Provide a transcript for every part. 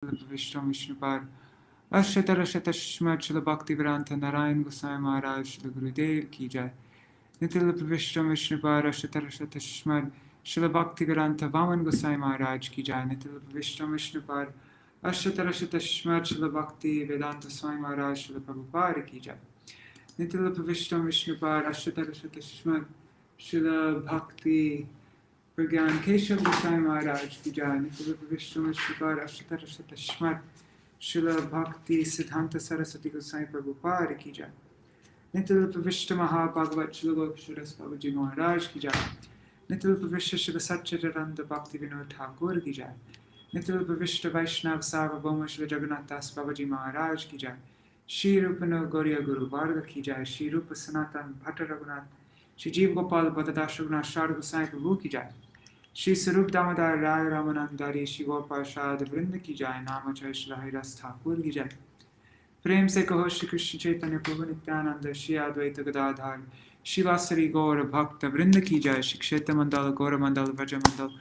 Vishnu Vishnupad Ashtarashatashmat Srila Bhakti Vedanta Narayan Gosvāmī Mahārāja Srila Gurudev Ki Jai Nitya Vishnu Vishnupad Ashtarashatashmat Srila Bhakti Vedanta Vaman Gosvāmī Mahārāja Ki Jai Nitya Vishnu Vishnupad Ashtarashatashmat Srila Bhakti Vedanta Swami Mahārāja Srila Prabhupada Ki Jai Nitya Vishnu Vishnupad Ashtarashatashmat Srila Bhakti Pragyan Keshav Gosvāmī Mahārāja Ki Jai Nitya Vishnu Vishnupad Ashtarashatashmat Srila Bhakti Siddhāntī Saraswati Gosvāmī Prabhupada Ki Jai Nitya Vishnu Mahabhagavat Srila Gopashadas Babaji Maharaj Ki Jai Nitya Vishnu Srila Satchidananda Bhakti Vinod Thakur Ki Jai Nitya Vishnu Vaishnav Sarvabhauma Srila Jagannath Das Babaji Maharaj Ki Jai Śrīrūpa no Gauriya Guru Varga Ki Jai Śrīrūpa Sanatan Bhatta Raghunath Shri Jeev Gopal Bhattadash Raghunath Sharda Gosvāmī Prabhu Ki Jai Shri Sarup Damodar Raya Ramanandari Shri Gopal Shad Vrinda Ki Jai Namachay Shri Haridas Thakur Ki Jai Prem Se Kaho Shri Krishna Chaitanya Prabhu Nityananda Shri Advaita Gadadhar Shri Vasari Gaura Bhakta Vrinda Ki Jai Shri Kshetra Mandala Gaura Mandala Vraja Mandala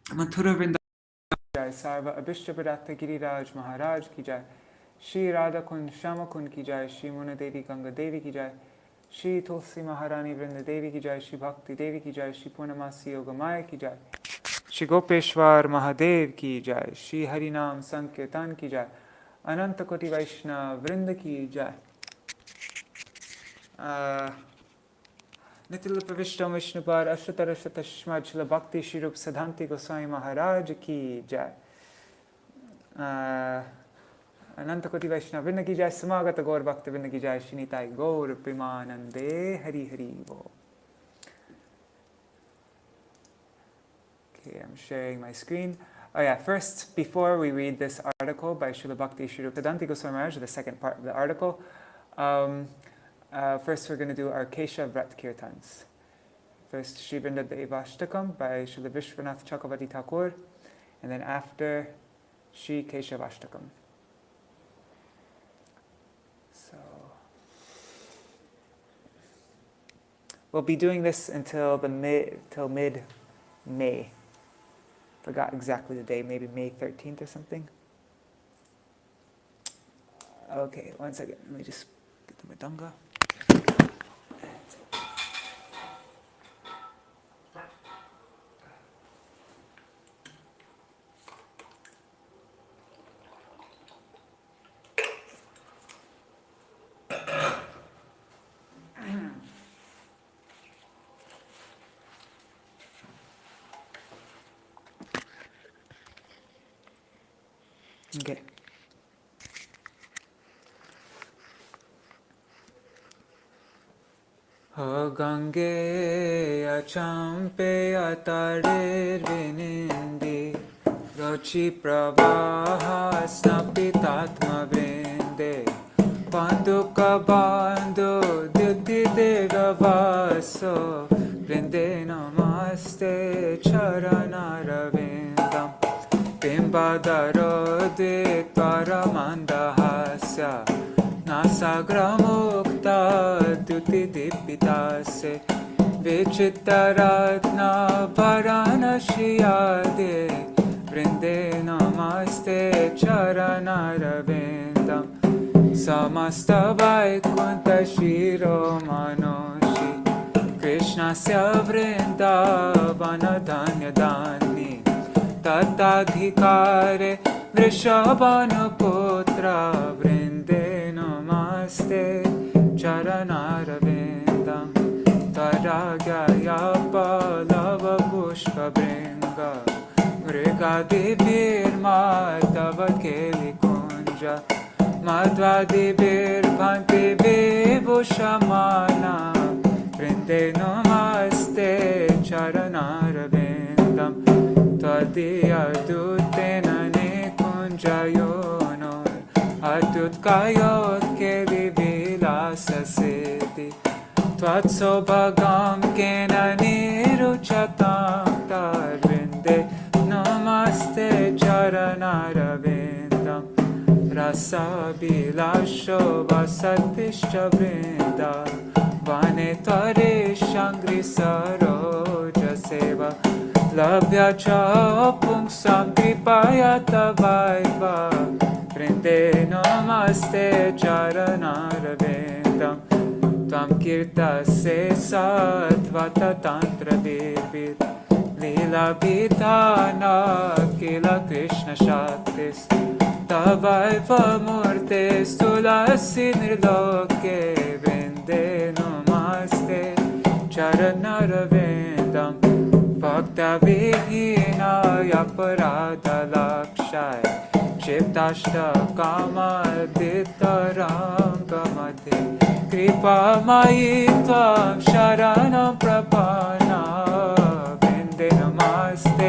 Mathura Vrinda Jai Sarva Abhishta Bhadatta Giriraj Maharaj Ki Jai Shri Radha Kund Shama Kund Ki Jai Shri Muna Devi Ganga Devi Ki Jai Shri Tulsi Maharani Vrinda Devi Ki Jai Shri Bhakti Devi Ki Jai Shri Purnamasi Yogamaya Ki Jai Shri Gopeshwar Mahadev Ki Jai Shri Harinam Sankirtan Ki Jai Ananta Koti Vaishnava Vrinda Ki Jai Nitya Vishnu Vishnupad Ashtarashatashmat Srila Bhakti Śrīrūpa Siddhāntī Gosvāmī Mahārāja Ki Jai Ananta Koti Vaishnava Vrinda Ki Jai Samagata Gaur Bhakta Vrinda Ki Jai Shri Nitai Gaur Premanande Hari Hari Bo. Okay, I'm sharing my screen. Oh yeah, first, before we read this article by Srila Bhakti Śrīrūpa Siddhāntī Gosvāmī Mahārāja, the second part of the article, first we're going to do our Kesha Vrat Kirtans. First, Shri Vrinda Devashtakam by Srila Vishwanath Chakravarti Thakur, and then after, Shri Keshavashtakam. So, we'll be doing this until mid-May. Forgot exactly the day, maybe May 13th or something. Okay, one second. Let me just get the Mridanga. Okay. Gange achampe atarir vinindi Rochi pravaha snapitatma vrinde Panduka bandhu dyuti gavaso Vrinde namaste charanaravindam Bimbadaro paramandahasya Nasagramukta Duti Dipitase Vichittaratna Paranashiyade Vrinde Namaste Charanaravindam Samasta Vaikunta Shiro Manoshi Krishnasya Vrindavana Dhanya Dhani Tattadhikare Vrishabhanuputra Vrinde Namaste Charanaravindam Taragyaya Palava Pushpa Bringa Mrigadibir Madhava Keli Kunja Madhvadibir Bhanti Vibhushamana Vrinde Namaste Charanaravindam Tadiya Dutenane Kunjayono Atutkayot Keli Vilasa Siddhi Tvatsobhagam Kena Niruchatam Tarvinde Namaste Charanaravindam Rasa Vilasho Vasatisha Vrinda Vane Tvare Shangri Saroja Seva Labhya cha pungsam kripaya tavaiva Vrinde namaste charanarvindam Tvam kirta se satvata tantra virvir Lila vidhana kila Krishna shaktis Tavaiva murtes tulasi nirloke Vrinde namaste charanarvindam Bhakta vihina yaparada lakshaya Shiptashta kama ditaranga madhe Kripa mayi tvam sharanam prapana Vrinde namaste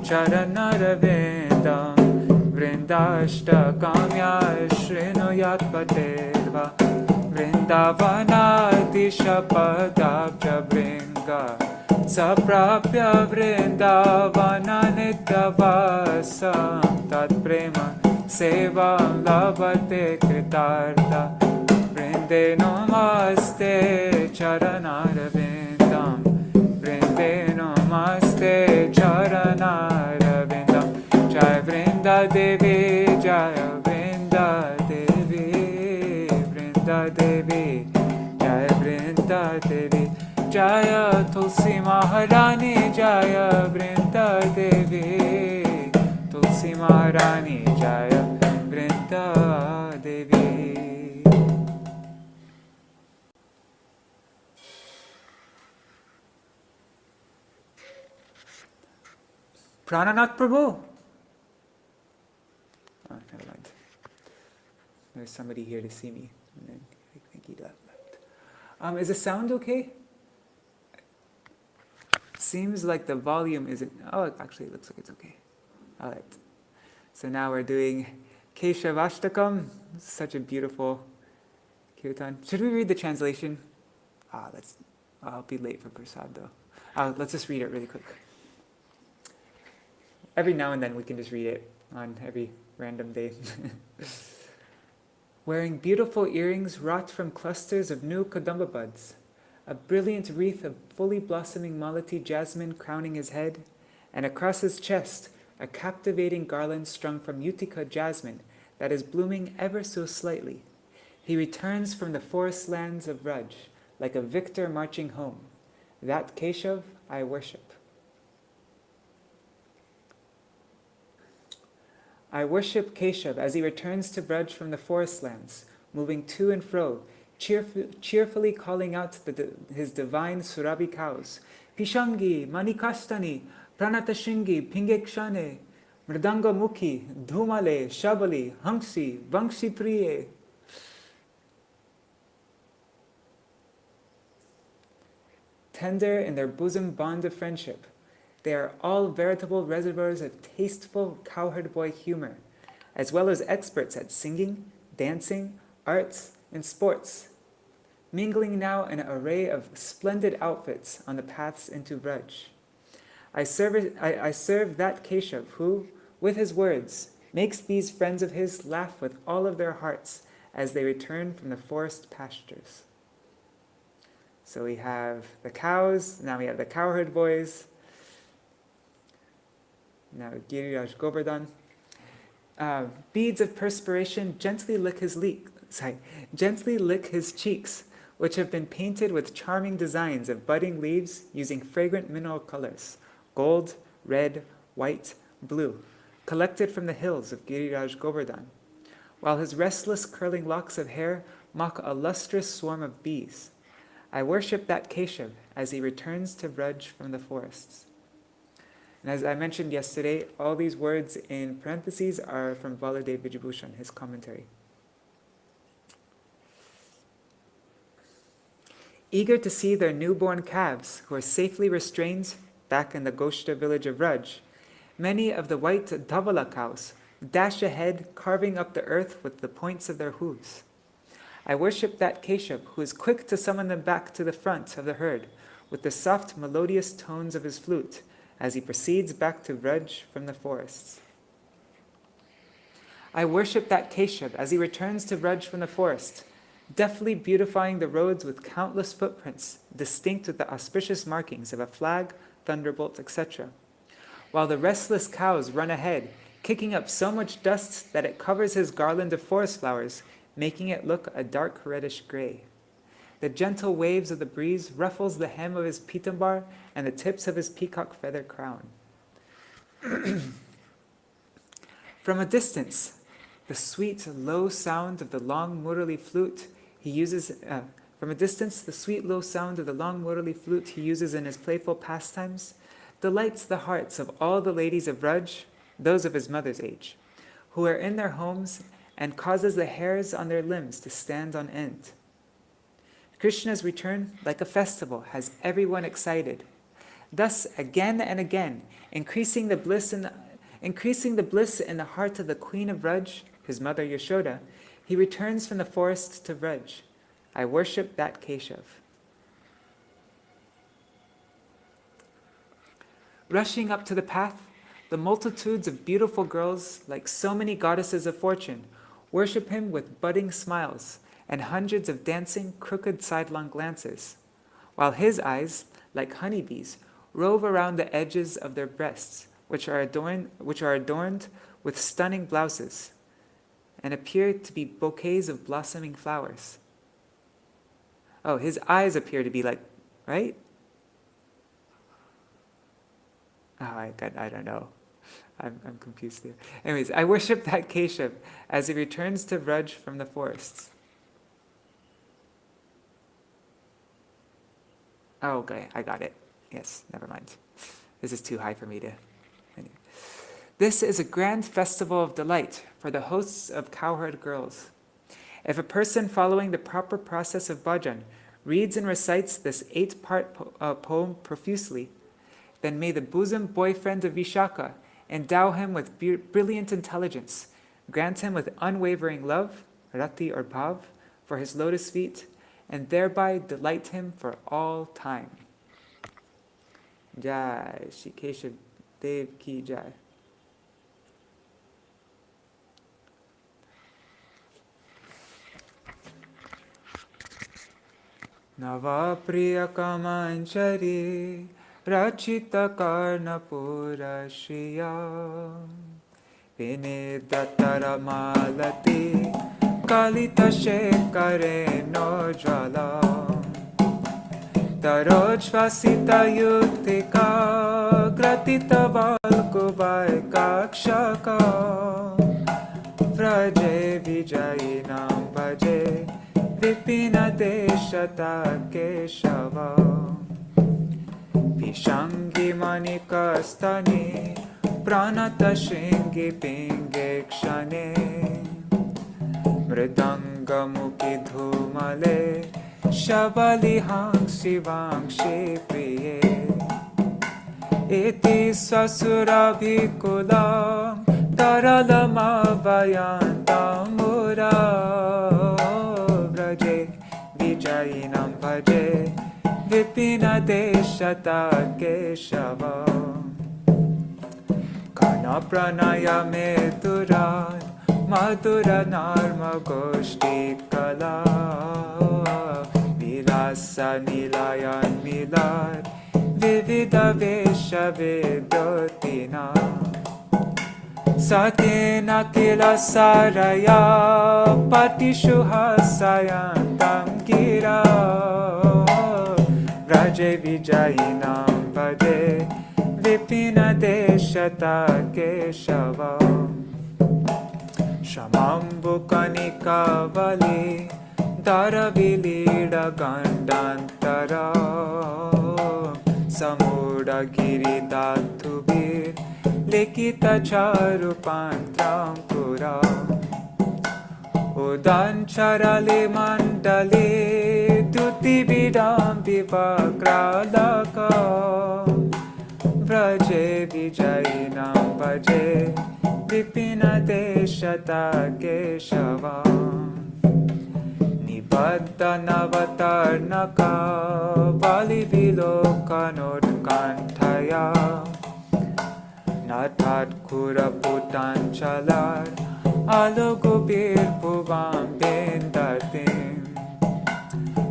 charanarvindam Vrindashta kamya shrinuyat paterva Vrindavana disha padabja bringa Saprapya vrindavana nitavasam Tat prema sevam labhate kritartha Vrinde namaste charanarvindam Vrinde namaste charanarvindam Jai Vrinda Devi, Jai Vrinda Devi Vrinda Devi, Jai Vrinda Devi Jaya Tulsi Maharani, Jaya Vrinda Devi Tulsi Maharani, Jaya Vrinda Devi. Prananath Prabhu. Oh, never mind. There's somebody here to see me. And then I think he left. Is the sound okay? It seems like the volume isn't... Oh, actually it looks like it's okay. All right. So now we're doing Keshavashtakam. Such a beautiful kirtan. Should we read the translation? I'll be late for prasad though. Let's just read it really quick. Every now and then we can just read it on every random day. Wearing beautiful earrings wrought from clusters of new kadamba buds, a brilliant wreath of fully blossoming malati jasmine crowning his head, and across his chest a captivating garland strung from Utica jasmine that is blooming ever so slightly. He returns from the forest lands of Vraj like a victor marching home. That Keshav I worship. I worship Keshav as he returns to Vraj from the forest lands, moving to and fro, cheerfully calling out his divine Surabhi cows. Pishangi, Manikastani, Pranatashingi, Pingekshane, Mridanga Mukhi, Dhumale, Shabali, Hamsi, Vangsi Priye. Tender in their bosom bond of friendship, they are all veritable reservoirs of tasteful cowherd boy humor, as well as experts at singing, dancing, arts, and sports, mingling now an array of splendid outfits on the paths into Vraj. I serve that Keshav who, with his words, makes these friends of his laugh with all of their hearts as they return from the forest pastures. So we have the cows, now we have the cowherd boys, now Giriraj Govardhan. Beads of perspiration gently lick his cheeks, which have been painted with charming designs of budding leaves using fragrant mineral colors, gold, red, white, blue, collected from the hills of Giriraj Govardhan, while his restless curling locks of hair mock a lustrous swarm of bees. I worship that Keshav as he returns to Vraj from the forests. And as I mentioned yesterday, all these words in parentheses are from Baladev Vijabhushan, his commentary. Eager to see their newborn calves, who are safely restrained back in the Goshta village of Vraj, many of the white Dhavala cows dash ahead, carving up the earth with the points of their hooves. I worship that Keshav who is quick to summon them back to the front of the herd with the soft melodious tones of his flute as he proceeds back to Vraj from the forests. I worship that Keshav as he returns to Vraj from the forest, deftly beautifying the roads with countless footprints, distinct with the auspicious markings of a flag, thunderbolt, etc., while the restless cows run ahead, kicking up so much dust that it covers his garland of forest flowers, making it look a dark reddish gray. The gentle waves of the breeze ruffles the hem of his pitambar and the tips of his peacock feather crown. From a distance, the sweet, low sound of the long Murali flute he uses in his playful pastimes delights the hearts of all the ladies of Raj, those of his mother's age, who are in their homes and causes the hairs on their limbs to stand on end. Krishna's return, like a festival, has everyone excited. Thus, again and again, increasing the bliss in the heart of the Queen of Raj, his mother Yashoda, he returns from the forest to Vraj. I worship that Keshav. Rushing up to the path, the multitudes of beautiful girls, like so many goddesses of fortune, worship him with budding smiles and hundreds of dancing, crooked sidelong glances, while his eyes, like honeybees, rove around the edges of their breasts, which are adorned with stunning blouses, and appear to be bouquets of blossoming flowers. Oh, his eyes appear to be like, right? Oh, I don't know. I'm confused here. Anyways, I worship that Keshav as he returns to Vraj from the forests. Oh, okay, I got it. Yes, never mind. This is too high for me to... Anyway. This is a grand festival of delight for the hosts of cowherd girls. If a person following the proper process of bhajan reads and recites this 8-part poem profusely, then may the bosom boyfriend of Vishaka endow him with brilliant intelligence, grant him with unwavering love, rati or bhav, for his lotus feet, and thereby delight him for all time. Jai Shri Keshav Dev Ki Jai. Nava Priya Kamanchari Rachita Karnapura Shriya Vinedhatara Malati Kalita Shekare Nojala Tarojvasita Yuktika Gratita Valkubai Kakshaka Vraje Vijayinam Bhaje Vipina Deshata Keshava Vishangi Manikastani Pranata Shringi Pingekshane Mridanga Mukhi Dhumale Shabali Hangsi Vangshi Priye Iti Swasurabhikulam Taralama Vayantamura Vraje Vijayinam Bhaje Vipina Deshata Keshava Karna Pranaya Meturan Madhura Narma Goshti Kala Vilasa Nilayan Milar Vivida Vesha Vedotina Satena Kila Saraya Patishuha Sayantam Gira Vraje Vijayinam Bhaje Vipina Deshata Keshava Shamambu Kanika Vali Daravilida Gandantara Samuda Giri Datubir Likita Charupantram Pura Udancharale Mandale Duti Vidam Vivakralaka Vraje Vijayinam Bhaje Vipina Deshata Keshava Nibadda Navatarnaka Vali Vilokanotkanthaya Nathat Kura Putanchalar Alogubir Bhuvam Bendatim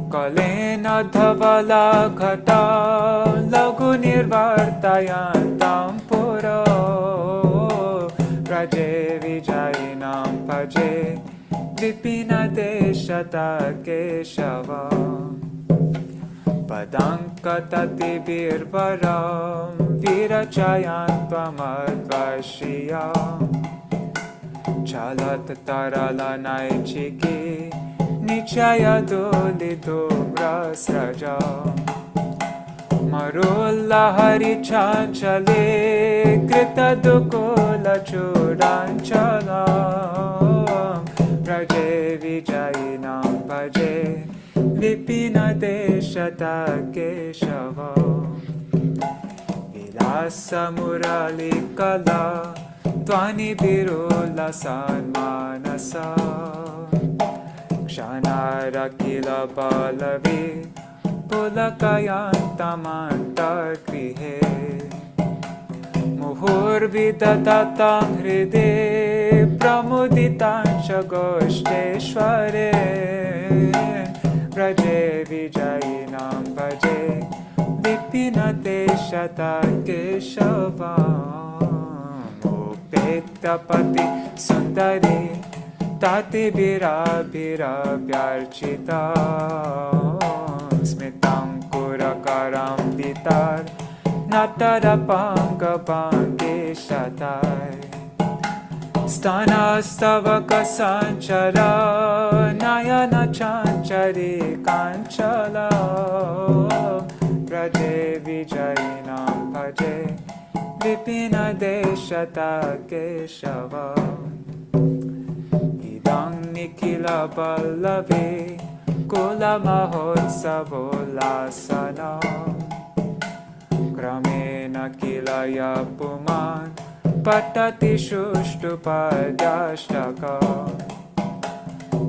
Kalena Dhavala Ghata Lagu Nirvartayantam Pura Vijayinam Bhaje Vipina Deshata Keshava Padankatati Birvaram Virachayantamadvashiyam Chalat Tarala Naichiki Nichaya Dolidumra Sraja Marulla Hari Chanchale Krita Dukula Churanchalam Praje Vijayinam Bhaje Vipina Deshata Keshava Vilasa Murali Kala Tvani Birula Sanmanasa Kshanara Kila Balavi Pulakayantamanta Krihe Muhur Vidatatam Hride Pramuditancha Goshteshware Praje Vijayinam Bhaje Vipina Deshata Keshavam Upetapati Sundari Tati Bira Bira Vyarchita Smitam Kurakaram Vitar Natarapanga Bange Shatai Stana Stavaka Sanchara Nayana Chanchari Kanchala Praje Vijayinam Bhaje Vipina Deshata Keshava Idang Nikila Ballavi Kula Mahotsavolasana Kramena Kilaya Puman Patati Shushtupadashtaka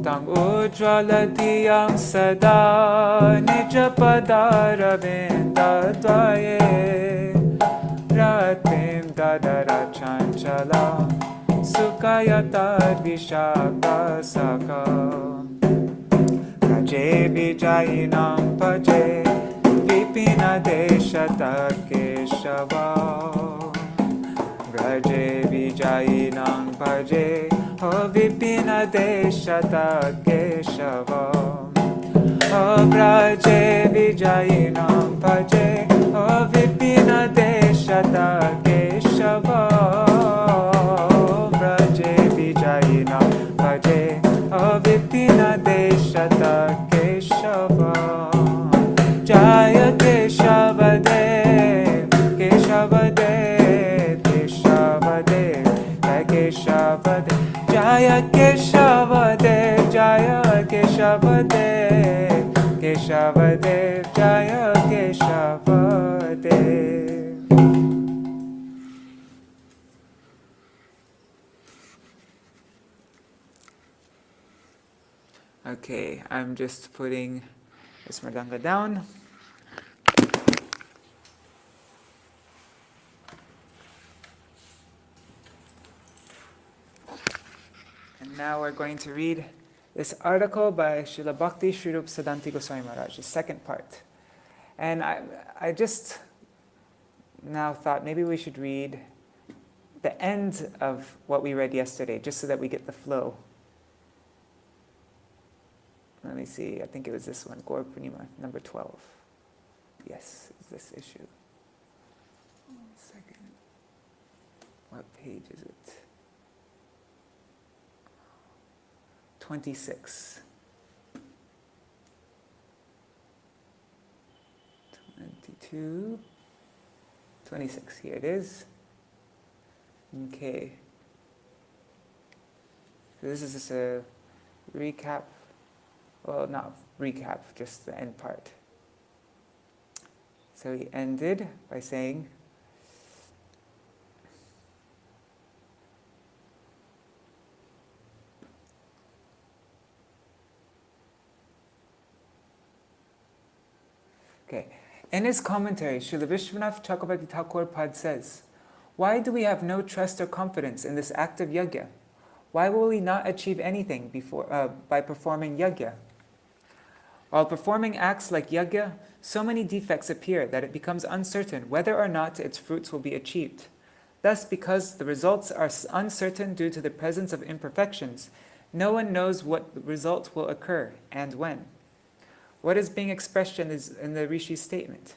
Tam Ujvalatiyam Sada Nijapadaravinda Dvaye Ratim Dadara Chanchala Sukayatad Vishaka Saka Praje Vijayinam Bhaje Vipina Deshata Keshava Praje Vijayinam Bhaje Vipina Deshata Keshava Praje Vijayinam Bhaje Vipina Deshata Keshava Praje Vijayinam Bhaje Vipina Deshata Keshava Jaya Keshavadev Keshavadev Keshavadev Jaya Keshavadev Jaya Keshavadev Keshavadev Jaya Keshavadev. Okay, I'm just putting this mridanga down. And now we're going to read this article by Srila Bhakti Śrīrūpa Siddhāntī Gosvāmī Mahārāja, the second part. And I just now thought maybe we should read the end of what we read yesterday, just so that we get the flow. Let me see, I think it was this one, Gaur Purnima, number 12. Yes, it's this issue. 1 second. What page is it? 26. 22. 26, here it is. Okay. So this is just a recap. Well, not recap, just the end part. So he ended by saying, okay, in his commentary, Srila Vishwanath Chakravarti Thakur Pad says, why do we have no trust or confidence in this act of yajna? Why will we not achieve anything by performing yajna? While performing acts like yajna, so many defects appear that it becomes uncertain whether or not its fruits will be achieved. Thus, because the results are uncertain due to the presence of imperfections, no one knows what result will occur and when. What is being expressed in the Rishi's statement?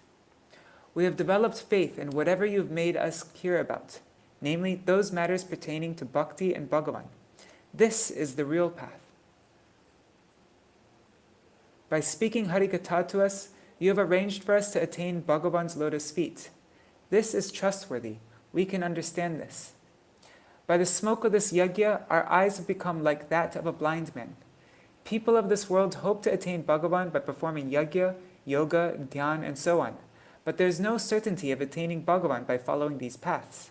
We have developed faith in whatever you have made us hear about, namely those matters pertaining to Bhakti and Bhagavan. This is the real path. By speaking Harikatha to us, you have arranged for us to attain Bhagavan's lotus feet. This is trustworthy. We can understand this. By the smoke of this yajna, our eyes have become like that of a blind man. People of this world hope to attain Bhagavan by performing yajna, yoga, dhyan, and so on. But there is no certainty of attaining Bhagavan by following these paths.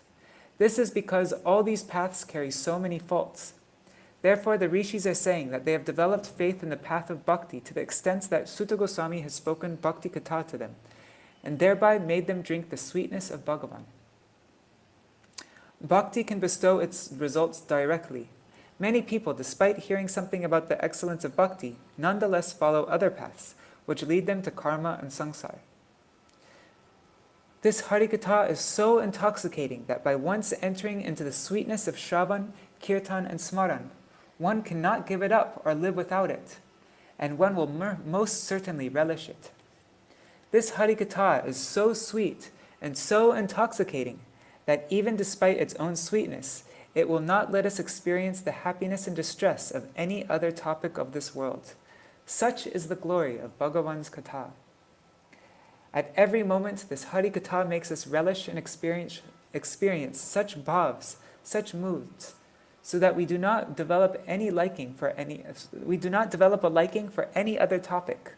This is because all these paths carry so many faults. Therefore, the rishis are saying that they have developed faith in the path of bhakti to the extent that Sutta Goswami has spoken bhakti katha to them, and thereby made them drink the sweetness of Bhagavan. Bhakti can bestow its results directly. Many people, despite hearing something about the excellence of bhakti, nonetheless follow other paths, which lead them to karma and samsara. This harikatha is so intoxicating that by once entering into the sweetness of shravan, kirtan, and smaran, one cannot give it up or live without it, and one will most certainly relish it. This harikatha is so sweet and so intoxicating that even despite its own sweetness, it will not let us experience the happiness and distress of any other topic of this world. Such is the glory of Bhagavan's katha. At every moment, this harikatha makes us relish and experience such bhavs, such moods, so that we do not develop a liking for any other topic.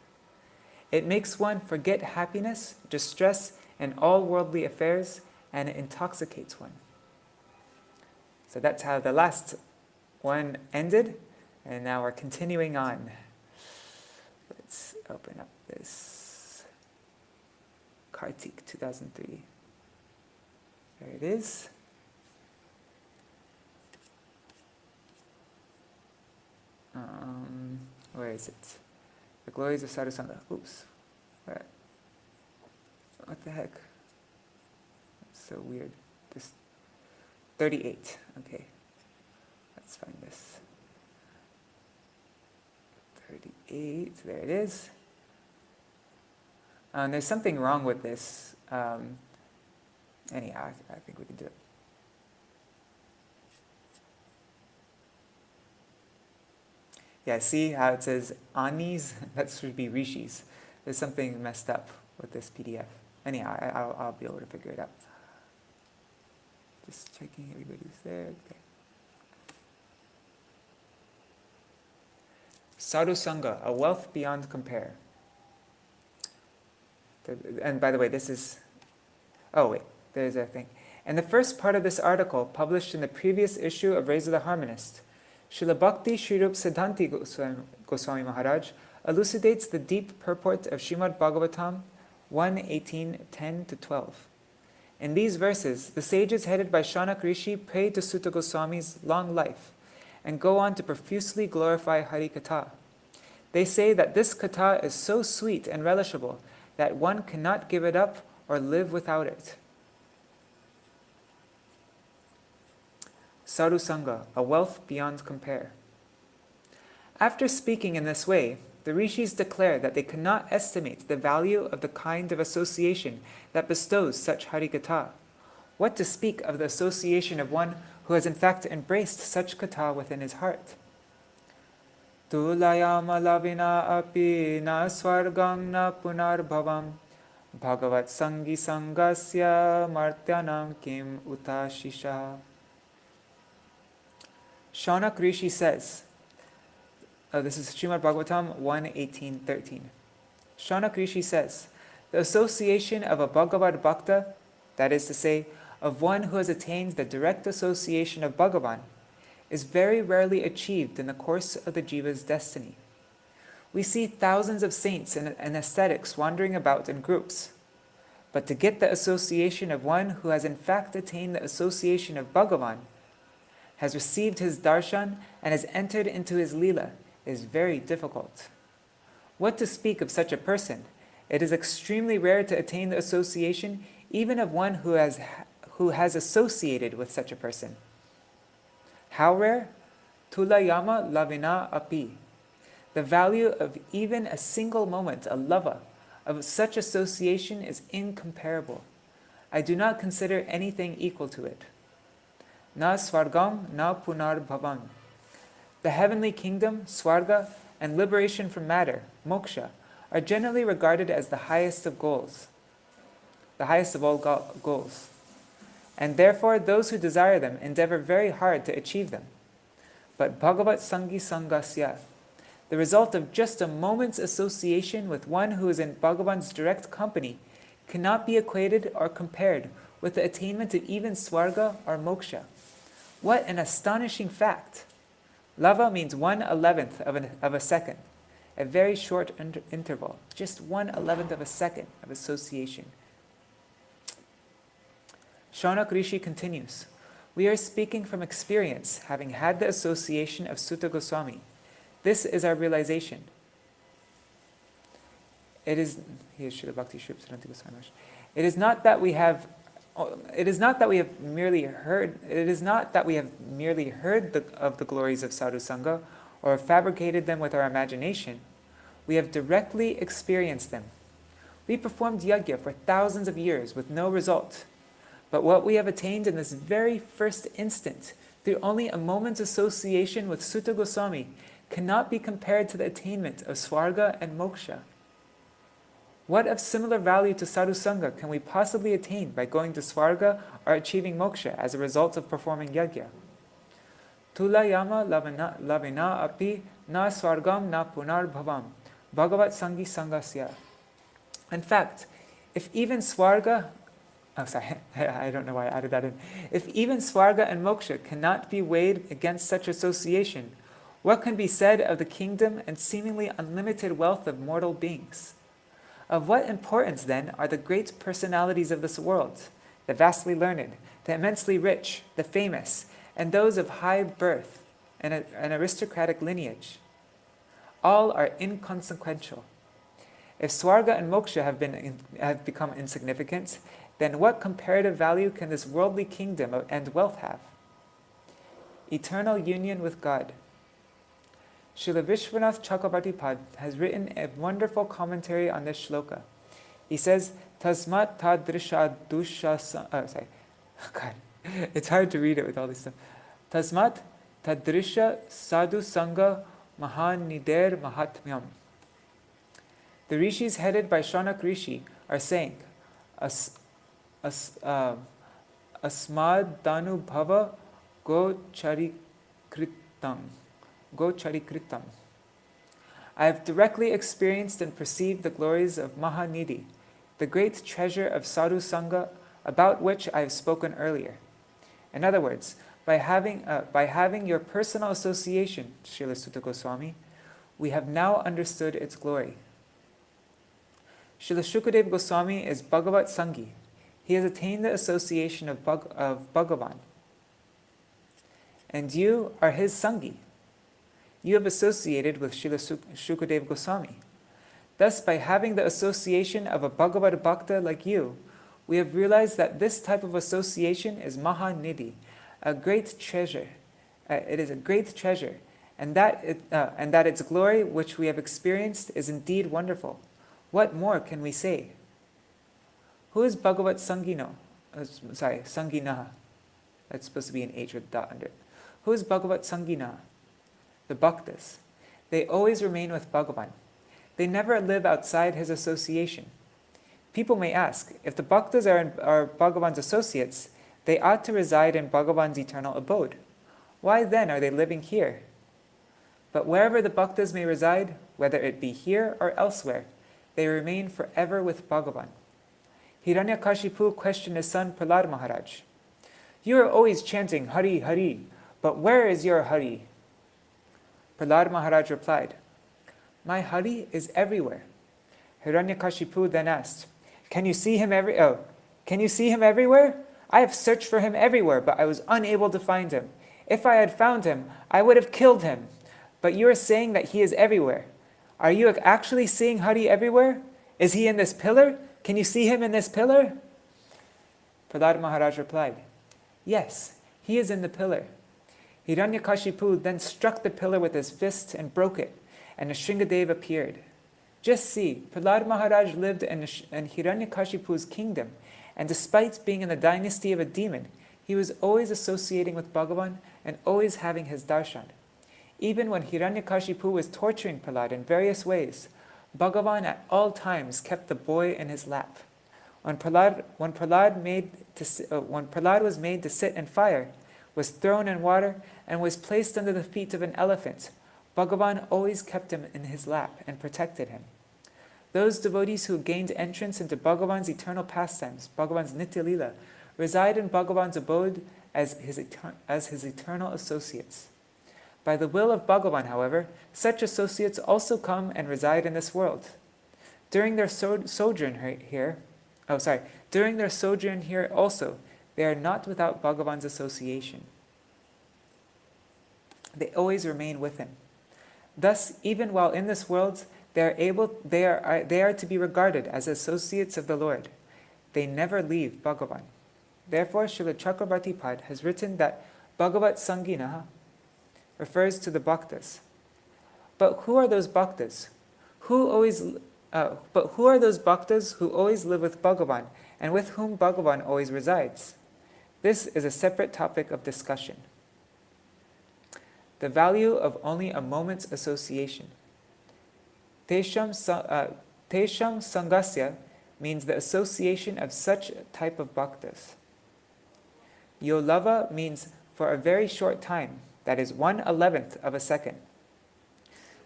It makes one forget happiness, distress, and all worldly affairs, and it intoxicates one. So that's how the last one ended, and now we're continuing on. Let's open up this Kartika 2003. There it is. Where is it? The Glories of Sādhu-saṅga. Oops. Where? What the heck? That's so weird. This 38. Okay. Let's find this. 38. There it is. There's something wrong with this. Anyhow, I think we can do it. Yeah, see how it says Anis? That should be Rishis. There's something messed up with this PDF. Anyhow, I'll be able to figure it out. Just checking everybody's there. Okay. Sādhu-saṅga, a wealth beyond compare. And by the way, this is... Oh wait, there's a thing. In the first part of this article, published in the previous issue of Raise of the Harmonist, Śrīla Bhakti Śrīrūpa Siddhāntī Gosvāmī Mahārāja elucidates the deep purport of Śrīmad Bhagavatam 1:18-10-12. In these verses, the sages headed by Shanak Rishi pray to Sutta Goswami's long life and go on to profusely glorify Harikatha. They say that this katha is so sweet and relishable that one cannot give it up or live without it. Sādhu-saṅga, a wealth beyond compare. After speaking in this way, the rishis declare that they cannot estimate the value of the kind of association that bestows such harikatha. What to speak of the association of one who has in fact embraced such katha within his heart? Tulayama lavina api na swargang na punarbhavam bhagavat sangi sangasya martyanam kim utashisha. Shanak Rishi says, this is Śrīmad Bhagavatam 1:18-13. Shanak Rishi says, the association of a Bhagavad Bhakta, that is to say, of one who has attained the direct association of Bhagavan, is very rarely achieved in the course of the jiva's destiny. We see thousands of saints and ascetics wandering about in groups, but to get the association of one who has in fact attained the association of Bhagavan, has received his darshan and has entered into his lila, is very difficult. What to speak of such a person? It is extremely rare to attain the association even of one who who has associated with such a person. How rare? Tulayama lavina api. The value of even a single moment, a lava, of such association is incomparable. I do not consider anything equal to it. Na svargam na punar bhavam. The heavenly kingdom, swarga, and liberation from matter, moksha, are generally regarded as the highest of goals, the highest of all goals. And therefore those who desire them endeavor very hard to achieve them. But bhagavat sangi sangasya, the result of just a moment's association with one who is in Bhagavan's direct company, cannot be equated or compared with the attainment of even swarga or moksha. What an astonishing fact! Lava means 1/11th of a second, a very short interval, just 1/11th of a second of association. Shaunak Rishi continues, we are speaking from experience, having had the association of Sutta Goswāmī. This is our realization. It is not that we have merely heard of the glories of Sādhu-saṅga or fabricated them with our imagination. We have directly experienced them. We performed yajna for thousands of years with no result. But what we have attained in this very first instant, through only a moment's association with Sutta Goswāmī, cannot be compared to the attainment of swarga and moksha. What of similar value to Sādhu-saṅga can we possibly attain by going to swarga or achieving moksha as a result of performing yajna? Tulayama lavina api na swargam na punar bhavam bhagavat sangi sangasya. In fact, if even swarga, I don't know why I added that in. If even swarga and moksha cannot be weighed against such association, what can be said of the kingdom and seemingly unlimited wealth of mortal beings? Of what importance, then, are the great personalities of this world, the vastly learned, the immensely rich, the famous, and those of high birth and an aristocratic lineage? All are inconsequential. If swarga and moksha have become insignificant, then what comparative value can this worldly kingdom and wealth have? Eternal union with God. Srila Vishwanath Chakrabarti Pad has written a wonderful commentary on this shloka. He says, Tasmat tadrisha dusha... God, it's hard to read it with all this stuff. Tasmat tadrisha sadhu-saṅga mahanider mahatmyam. The rishis headed by Shaunak Rishi are saying, Asmad danu bhava go charikritam. I have directly experienced and perceived the glories of Mahanidhi, the great treasure of Sādhu-saṅga, about which I have spoken earlier. In other words, by having your personal association, Srila Sutta Goswāmī, we have now understood its glory. Srila Shukadeva Goswāmī is Bhagavat Sangi. He has attained the association of Bhagavan. And you are his Sangi. You have associated with Srila Shukadeva Goswāmī. Thus, by having the association of a Bhagavad Bhakta like you, we have realized that this type of association is Mahanidhi, a great treasure. It is a great treasure, and that its glory, which we have experienced, is indeed wonderful. What more can we say? Who is Bhagavat Sangino? Sanginaha. That's supposed to be an H with a dot under it. Who is Bhagavat Sanginaha? The Bhaktas. They always remain with Bhagavan. They never live outside his association. People may ask, if the Bhaktas are Bhagavan's associates, they ought to reside in Bhagavan's eternal abode. Why then are they living here? But wherever the Bhaktas may reside, whether it be here or elsewhere, they remain forever with Bhagavan. Hiranyakashipu questioned his son Prahlad Maharaj. You are always chanting Hari Hari, but where is your Hari? Prahlad Maharaj replied, my Hari is everywhere. Hiranyakashipu then asked, Can you see him everywhere? I have searched for him everywhere, but I was unable to find him. If I had found him, I would have killed him. But you are saying that he is everywhere. Are you actually seeing Hari everywhere? Is he in this pillar? Can you see him in this pillar? Prahlāda Mahārāja replied, "Yes, he is in the pillar." Hiranyakashipu then struck the pillar with his fist and broke it, and the Shringadeva appeared. Just see, Prahlāda Mahārāja lived in Hiranyakashipu's kingdom, and despite being in the dynasty of a demon, he was always associating with Bhagavan and always having his darshan. Even when Hiranyakashipu was torturing Prahlāda in various ways, Bhagavan at all times kept the boy in his lap. When Prahlāda was made to sit in fire, was thrown in water, and was placed under the feet of an elephant, Bhagavan always kept him in his lap and protected him. Those devotees who gained entrance into Bhagavan's eternal pastimes, Bhagavan's Nitya Lila, reside in Bhagavan's abode as his eternal associates. By the will of Bhagavan, however, such associates also come and reside in this world. During their sojourn here also, they are not without Bhagavan's association. They always remain with him. Thus, even while in this world, they are to be regarded as associates of the Lord. They never leave Bhagavan. Therefore, Śrīla Chakrabarti Pad has written that Bhagavat Sanginaha refers to the bhaktas. But who are those bhaktas? Who are those bhaktas who always live with Bhagavan and with whom Bhagavan always resides? This is a separate topic of discussion. The value of only a moment's association. Tesham sangasya means the association of such type of bhaktas. Yolava means for a very short time, that is 1/11th of a second.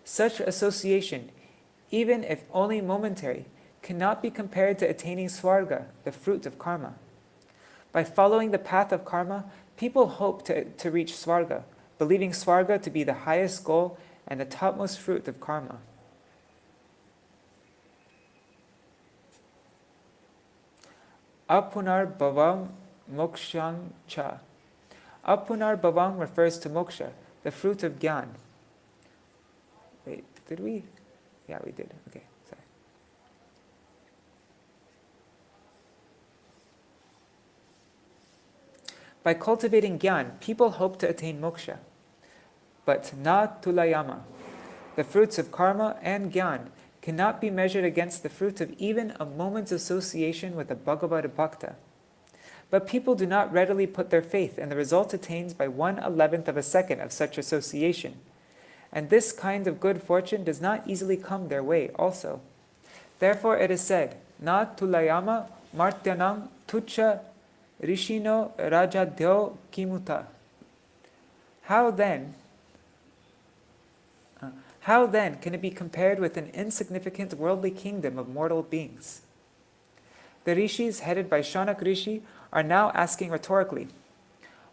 Such association, even if only momentary, cannot be compared to attaining swarga, the fruit of karma. By following the path of karma, people hope to reach swarga, believing swarga to be the highest goal and the topmost fruit of karma. Apunar bhavam mokshang cha. Apunar bhavam refers to moksha, the fruit of gyan. Wait, did we? Yeah, we did. Okay, sorry. By cultivating gyan, people hope to attain moksha. But na tulayama, the fruits of karma and gyan, cannot be measured against the fruit of even a moment's association with a Bhagavad Bhakta. But people do not readily put their faith in the result attained by 1/11th of a second of such association. And this kind of good fortune does not easily come their way also. Therefore it is said, Na tulayama martyanam tucha rishino rajadhyo kimuta. How then can it be compared with an insignificant worldly kingdom of mortal beings? The rishis, headed by Shanak Rishi, are now asking rhetorically,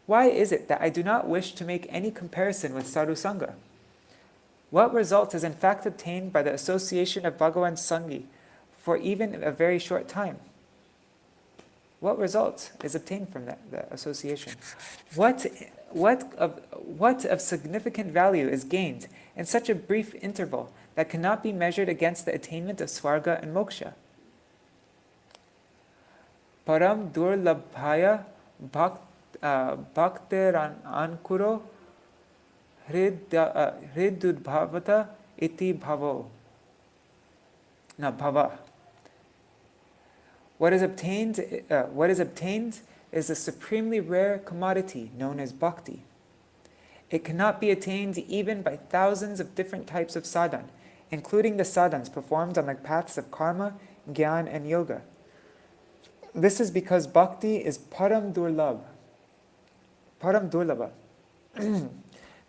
why is it that I do not wish to make any comparison with Sādhu-saṅga? What result is in fact obtained by the association of Bhagavan Sangi for even a very short time? What result is obtained from that association? What of significant value is gained in such a brief interval that cannot be measured against the attainment of swarga and moksha? Param durlabhaya bhakteran ankuro hridudbhavata iti bhavo. Bhava. What is obtained is a supremely rare commodity known as bhakti. It cannot be attained even by thousands of different types of sadhan, including the sadhans performed on the paths of karma, gyan, and yoga. This is because bhakti is param durlabha,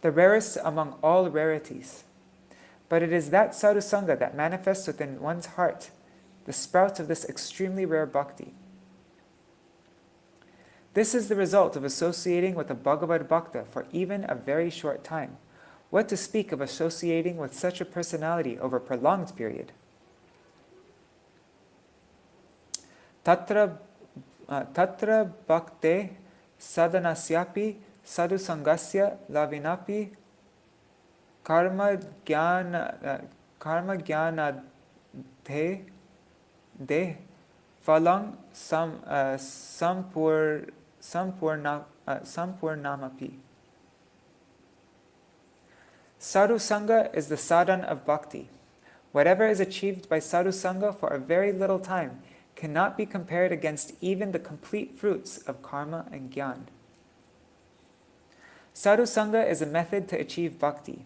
the rarest among all rarities. But it is that Sādhu-saṅga that manifests within one's heart, the sprout of this extremely rare bhakti. This is the result of associating with a Bhagavad Bhakta for even a very short time. What to speak of associating with such a personality over a prolonged period? Tatra bhakte sadhanasyapi sadhu-saṅgasya lavinapi karma jnana de phalang sampurnamapi. Sādhu-saṅga is the sadhan of bhakti. Whatever is achieved by Sādhu-saṅga for a very little time cannot be compared against even the complete fruits of karma and jnana. Sādhu-saṅga is a method to achieve bhakti,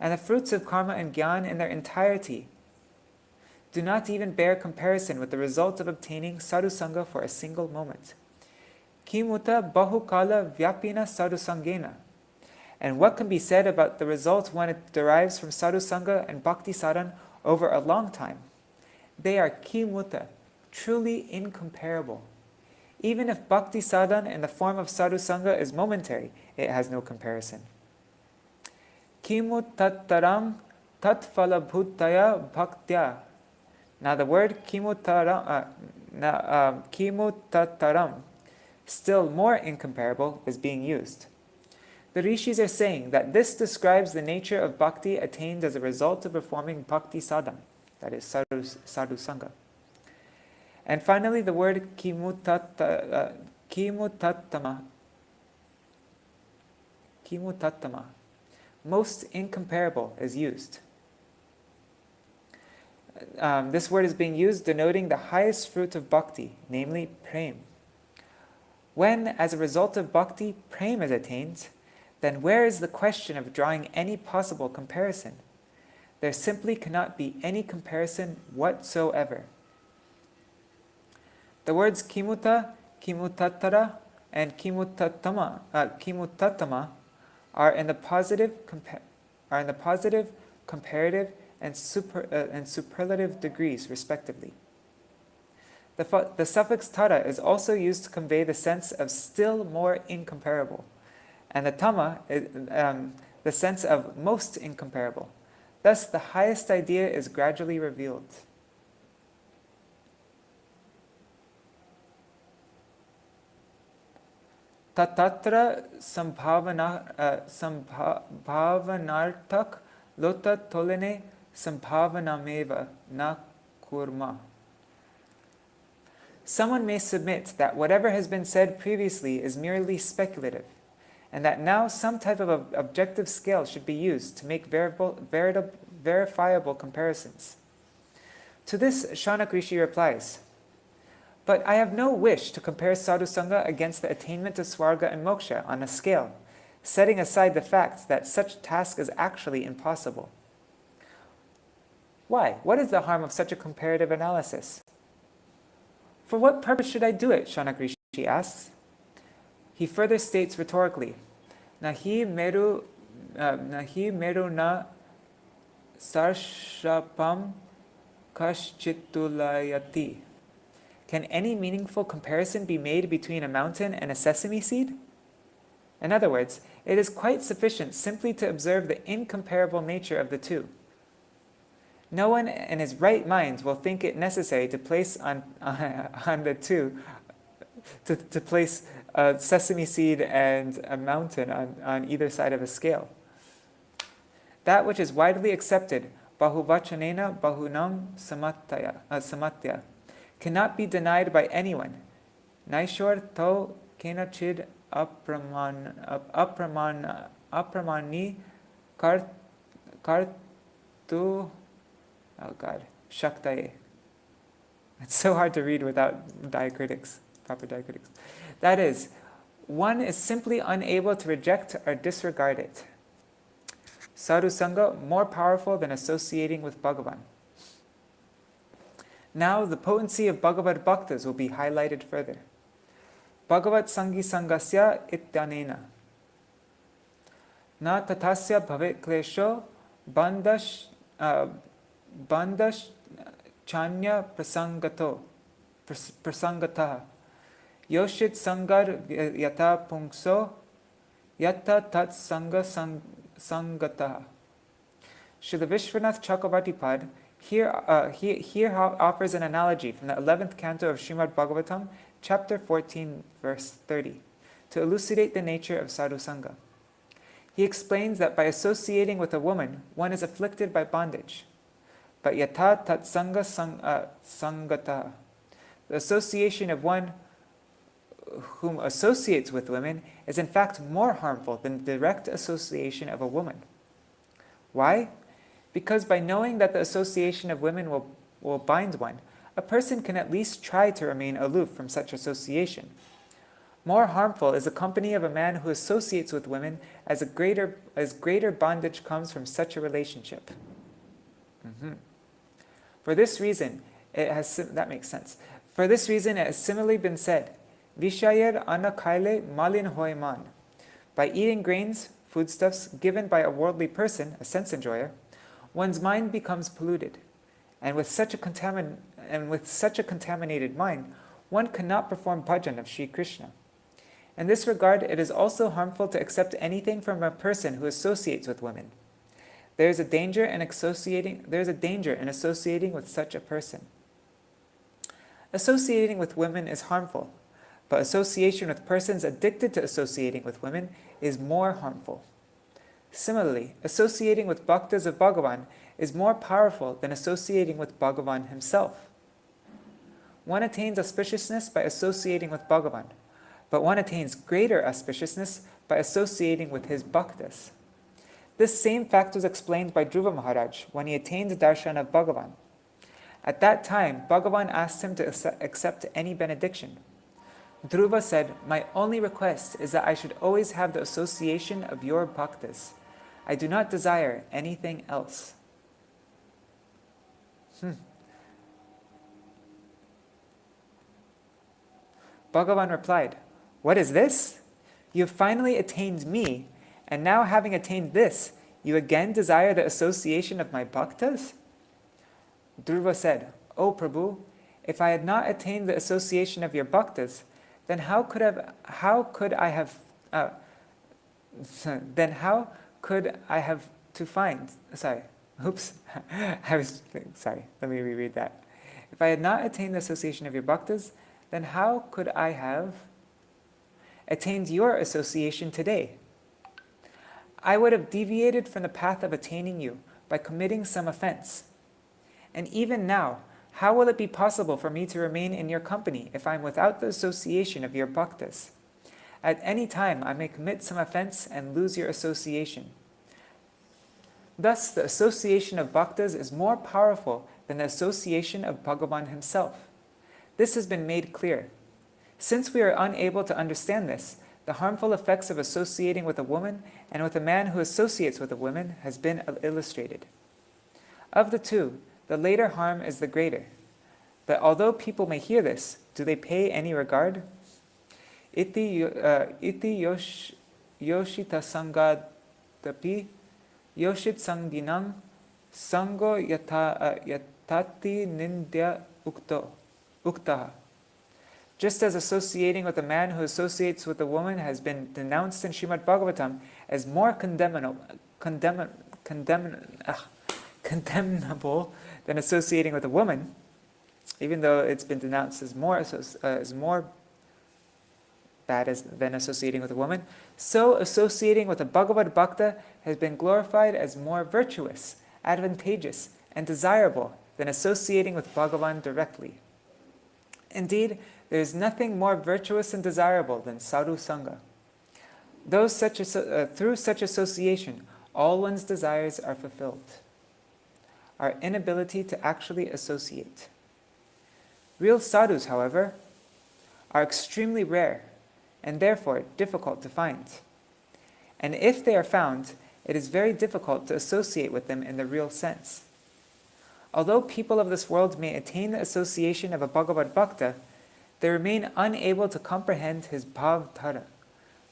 and the fruits of karma and jnana in their entirety do not even bear comparison with the result of obtaining Sādhu-saṅga for a single moment. Kimuta bahukala vyapina Sādhu-saṅgena. And what can be said about the result one derives from Sādhu-saṅga and bhakti sadhan over a long time? They are kimuta, truly incomparable. Even if bhakti sadhan in the form of Sādhu-saṅga is momentary, it has no comparison. Kimutattaram tatphalabhutaya bhaktya. Now the word kimutattaram, still more incomparable, is being used. The rishis are saying that this describes the nature of bhakti attained as a result of performing bhakti sadhan, that is sadhu-saṅga. And finally, the word kimutattama, most incomparable, is used. This word is being used denoting the highest fruit of bhakti, namely prem. When, as a result of bhakti, prem is attained, then where is the question of drawing any possible comparison? There simply cannot be any comparison whatsoever. The words kimuta, kimutattara, and kimutattama are in the positive, comparative, and superlative degrees, respectively. The suffix tara is also used to convey the sense of still more incomparable, and the tama is the sense of most incomparable. Thus, the highest idea is gradually revealed. Tatatra sambhavanartak lota tolene sambhavanameva na kurma. Someone may submit that whatever has been said previously is merely speculative, and that now some type of objective scale should be used to make verifiable comparisons. To this, Shanak Rishi replies, "But I have no wish to compare Sādhu-saṅga against the attainment of Swarga and Moksha on a scale, setting aside the fact that such task is actually impossible." Why? What is the harm of such a comparative analysis? For what purpose should I do it? Shanak Rishi asks. He further states rhetorically, Nahi meru na sarshapam kashchitulayati. Can any meaningful comparison be made between a mountain and a sesame seed? In other words, it is quite sufficient simply to observe the incomparable nature of the two. No one in his right mind will think it necessary to place on the two, to place a sesame seed and a mountain on either side of a scale. That which is widely accepted, bahuvachanena bahunam samatya, cannot be denied by anyone. Naishwar to kenachid apramani kartu. Oh God, shaktaye. It's so hard to read without proper diacritics. That is, one is simply unable to reject or disregard it. Sādhu-saṅga more powerful than associating with Bhagavan. Now the potency of Bhagavad Bhaktas will be highlighted further. Bhagavat Sangi Sangasya Ityanena. Na tatasya bhavet klesho bandash chanya prasangataha. Yoshit sangar yata pungso yata tat sanga sangataha. Srila Vishwanath Chakravarti Pad here offers an analogy from the 11th canto of Srimad Bhagavatam, chapter 14, verse 30, to elucidate the nature of Sādhu-saṅga. He explains that by associating with a woman, one is afflicted by bondage. But yata tat sanga sangata. The association of one whom associates with women is in fact more harmful than the direct association of a woman. Why? Because by knowing that the association of women will bind one, a person can at least try to remain aloof from such association. More harmful is the company of a man who associates with women, as greater bondage comes from such a relationship. For this reason, that makes sense. For this reason, it has similarly been said, Vishayar anna khaile malin hoy man. By eating grains, foodstuffs given by a worldly person, a sense enjoyer, one's mind becomes polluted, and with such a contaminated mind, one cannot perform bhajan of Sri Krishna. In this regard, it is also harmful to accept anything from a person who associates with women. There is a danger in associating with such a person. Associating with women is harmful, but association with persons addicted to associating with women is more harmful. Similarly, associating with bhaktas of Bhagavan is more powerful than associating with Bhagavan himself. One attains auspiciousness by associating with Bhagavan, but one attains greater auspiciousness by associating with his bhaktas. This same fact was explained by Dhruva Mahārāja when he attained the darshan of Bhagavan. At that time, Bhagavan asked him to accept any benediction. Dhruva said, "My only request is that I should always have the association of your bhaktas. I do not desire anything else." Bhagavan replied, "What is this? You have finally attained me, and now having attained this, you again desire the association of my bhaktas?" Dhruva said, "O Prabhu, if I had not attained the association of your bhaktas, then how could I have to find? Sorry, oops, sorry. Let me reread that. If I had not attained the association of your bhaktas, then how could I have attained your association today? I would have deviated from the path of attaining you by committing some offense. And even now, how will it be possible for me to remain in your company if I am without the association of your bhaktas? At any time, I may commit some offense and lose your association. Thus, the association of bhaktas is more powerful than the association of Bhagavan himself. This has been made clear. Since we are unable to understand this, the harmful effects of associating with a woman and with a man who associates with a woman has been illustrated. Of the two, the later harm is the greater. But although people may hear this, do they pay any regard? Iti Yoshita-saṅga tapi Yoshit Sangdinam Sango Yatati Nindya Uktaha. Just as associating with a man who associates with a woman has been denounced in Srimad Bhagavatam as more condemnable than associating with a woman, even though it's been denounced as more bad than associating with a woman, so associating with a Bhagavad Bhakta has been glorified as more virtuous, advantageous, and desirable than associating with Bhagavan directly. Indeed, there is nothing more virtuous and desirable than Sādhu-saṅga. Through such association, all one's desires are fulfilled. Our inability to actually associate. Real sadhus, however, are extremely rare and therefore difficult to find. And if they are found, it is very difficult to associate with them in the real sense. Although people of this world may attain the association of a Bhagavad Bhakta, they remain unable to comprehend his bhavdhara,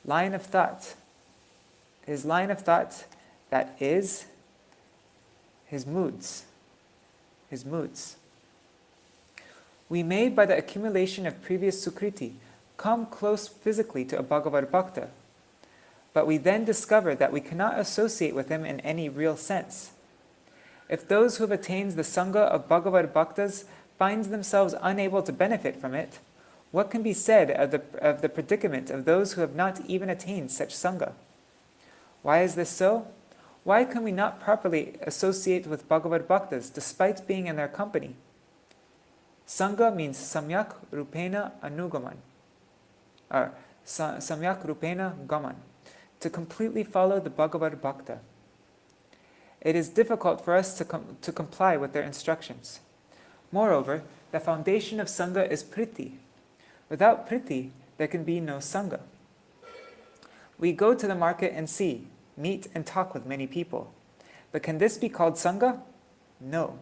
line of thought. His line of thought, that is, his moods. His moods. We may, by the accumulation of previous sukriti, come close physically to a Bhagavad Bhakta, but we then discover that we cannot associate with him in any real sense. If those who have attained the Sangha of Bhagavad Bhaktas find themselves unable to benefit from it, what can be said of the predicament of those who have not even attained such Sangha? Why is this so? Why can we not properly associate with Bhagavad Bhaktas despite being in their company? Sangha means samyak rupena anugaman, or samyak rupena gaman, to completely follow the Bhagavad Bhakta. It is difficult for us to comply with their instructions. Moreover, the foundation of Sangha is priti. Without priti, there can be no Sangha. We go to the market and see, meet and talk with many people. But can this be called Sangha? No.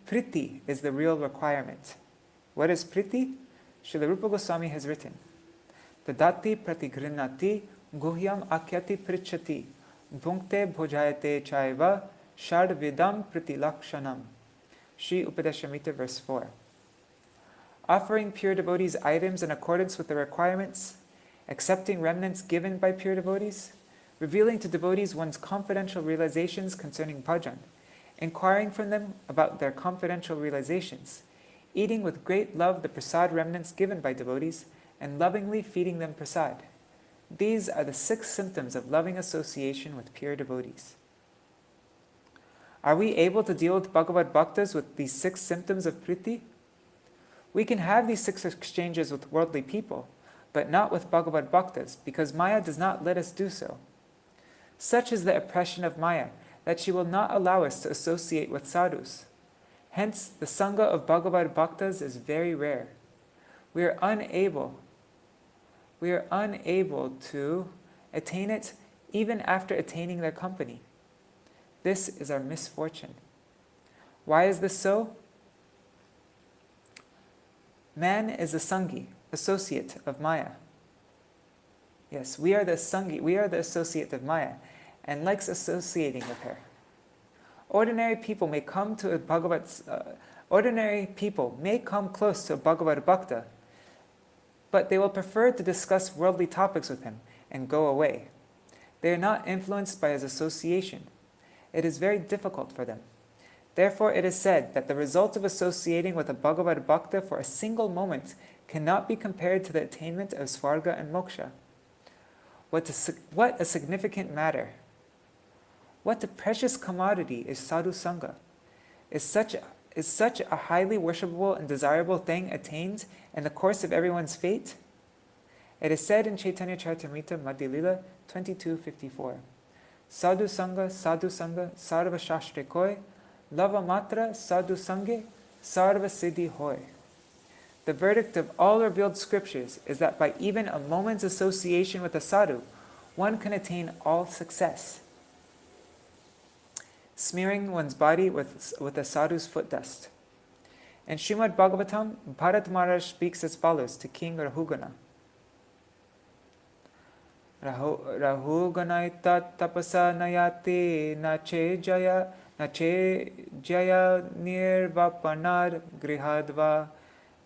Priti is the real requirement. What is priti? Śrīrūpa Gosvāmī has written, Tadati pratigrinati guhyam akyati prichati bhunkte bhojayate chaiva shardvidam pritilakshanam. Sri Upadeshamrita verse 4. Offering pure devotees items in accordance with the requirements, accepting remnants given by pure devotees, revealing to devotees one's confidential realizations concerning bhajan, inquiring from them about their confidential realizations, eating with great love the prasad remnants given by devotees, and lovingly feeding them prasad. These are the 6 symptoms of loving association with pure devotees. Are we able to deal with Bhagavad Bhaktas with these 6 symptoms of priti? We can have these 6 exchanges with worldly people, but not with Bhagavad Bhaktas, because Maya does not let us do so. Such is the oppression of Maya, that she will not allow us to associate with sadhus. Hence, the Sangha of Bhagavad Bhaktas is very rare. We are unable to attain it even after attaining their company. This is our misfortune. Why is this so? Man is a Sanghi, associate of Maya. Yes, we are the Sanghi, we are the associate of Maya, and likes associating with her. Ordinary people may come close to a Bhagavad Bhakta, but they will prefer to discuss worldly topics with him and go away. They are not influenced by his association. It is very difficult for them. Therefore, it is said that the result of associating with a Bhagavad Bhakta for a single moment cannot be compared to the attainment of Svarga and Moksha. What a significant matter! What a precious commodity is Sādhu-saṅga! Is such a highly worshipable and desirable thing attained in the course of everyone's fate? It is said in Chaitanya Charitamrita Madhya Lila 22:54, Sādhu-saṅga, Sādhu-saṅga, sarva shastre koi, lava matra Sādhu-saṅge, sarva siddhi hoy. The verdict of all revealed scriptures is that by even a moment's association with a sadhu, one can attain all success. Smearing one's body with a sadhu's foot dust. In Srimad Bhagavatam, Bharat Maharaj speaks as follows to King Rahugana. Rahuganaita tapasa nayate nache jaya nirvapanar grihadva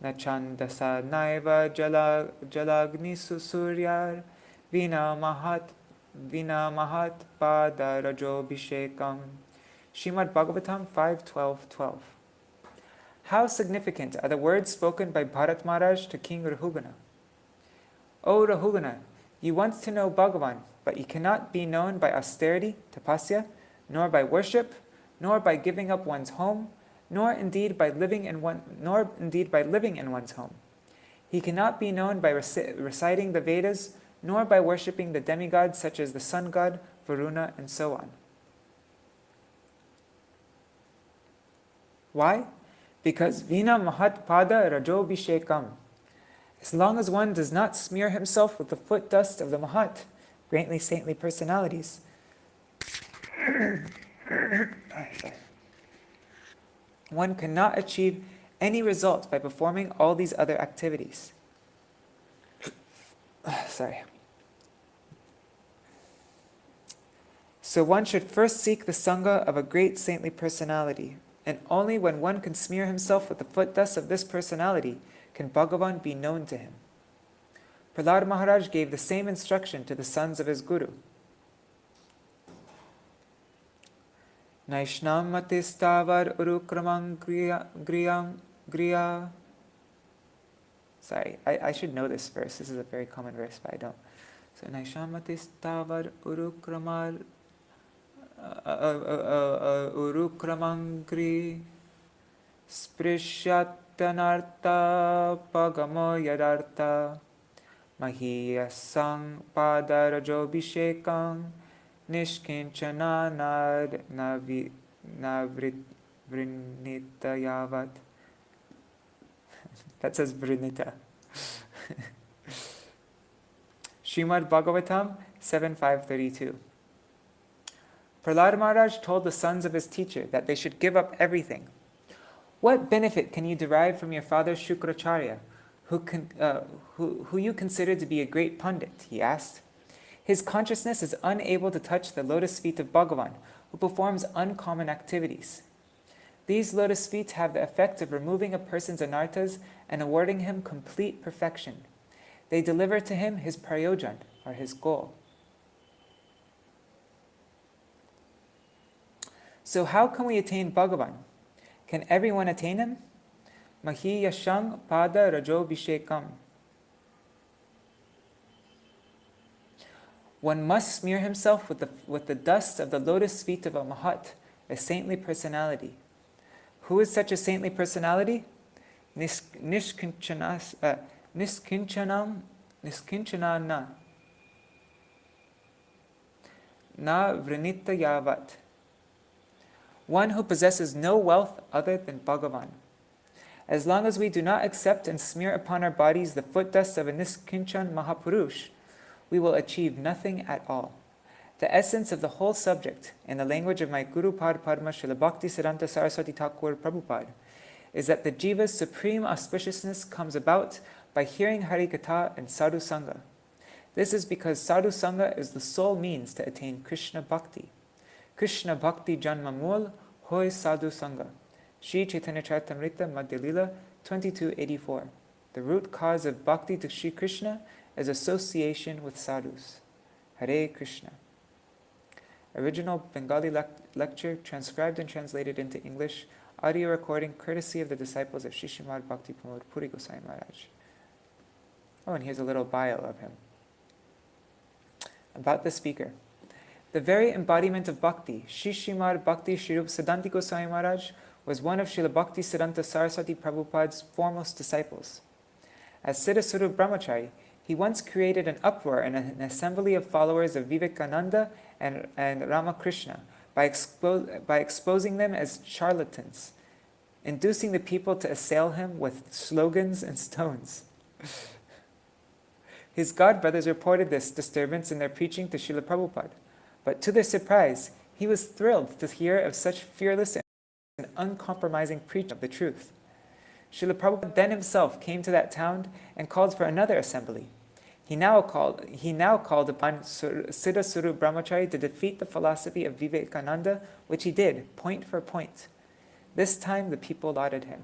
nachandasa naiva jalagni susuryar vina mahat pada rajobhishekam. Srimad Bhagavatam 5:12-12. How significant are the words spoken by Bharat Maharaj to King Rahugana. O Rahugana, you want to know Bhagavan, but you cannot be known by austerity, tapasya, nor by worship, nor by giving up one's home, nor indeed by living in one's home. He cannot be known by reciting the Vedas, nor by worshipping the demigods such as the sun god, Varuna, and so on. Why? Because Vina Mahatpada Rajobhishekam. As long as one does not smear himself with the foot dust of the Mahat, greatly saintly personalities, one cannot achieve any result by performing all these other activities. So one should first seek the Sangha of a great saintly personality, and only when one can smear himself with the foot dust of this personality can Bhagavan be known to him. Prahlad Maharaj gave the same instruction to the sons of his guru. Naishnam matistavar urukramang griya. Sorry, I should know this verse. This is a very common verse, but I don't. So Naishnam matistavar urukramar urukramangri sprishyat Nityanartha Pagamo Yadartha Mahiyasang Padarajobhishekang Nishkinchana Navrinitayavat. That says Vrinita. Srimad Bhagavatam 7.5.32. Prahlad Maharaj told the sons of his teacher that they should give up everything. What benefit can you derive from your father Shukracharya, who you consider to be a great pundit? He asked. His consciousness is unable to touch the lotus feet of Bhagavan, who performs uncommon activities. These lotus feet have the effect of removing a person's anarthas and awarding him complete perfection. They deliver to him his prayojan, or his goal. So how can we attain Bhagavan? Can everyone attain him? Mahi yashang pada rajobhishekam. One must smear himself with the dust of the lotus feet of a Mahat, a saintly personality. Who is such a saintly personality? Niskinchanana. Na vrinita yavat. One who possesses no wealth other than Bhagavan. As long as we do not accept and smear upon our bodies the foot dust of a Niskinchan Mahapurush, we will achieve nothing at all. The essence of the whole subject, in the language of my Guru Pad Padma Śrīla Bhakti Siddhāntī Saraswati Thakur Prabhupada, is that the jiva's supreme auspiciousness comes about by hearing Harikatha and Sādhu-saṅga. This is because Sādhu-saṅga is the sole means to attain Krishna Bhakti. Krishna Bhakti Janma Mul Hoy Sādhu-saṅga. Shri Chaitanya Charitamrita Madhya Lila 2284. The root cause of Bhakti to Shri Krishna is association with sadhus. Hare Krishna. Original Bengali lecture transcribed and translated into English. Audio recording courtesy of the disciples of Shri Srimad Bhakti Pramod Puri Goswāmī Mahārāja. Oh, and here's a little bio of him. About the speaker. The very embodiment of Bhakti, Shri Srimad Bhakti Śrīrūpa Siddhāntī Goswāmī Mahārāja, was one of Śrīla Bhakti Siddhanta Saraswati Prabhupada's foremost disciples. As Siddha-Swarup Brahmachari, he once created an uproar in an assembly of followers of Vivekananda and Ramakrishna by exposing them as charlatans, inducing the people to assail him with slogans and stones. His godbrothers reported this disturbance in their preaching to Srila Prabhupada, but to their surprise, he was thrilled to hear of such fearless and uncompromising preaching of the truth. Srila Prabhupada then himself came to that town and called for another assembly. He now called upon Siddha-Swarup Brahmachari to defeat the philosophy of Vivekananda, which he did, point for point. This time the people lauded him.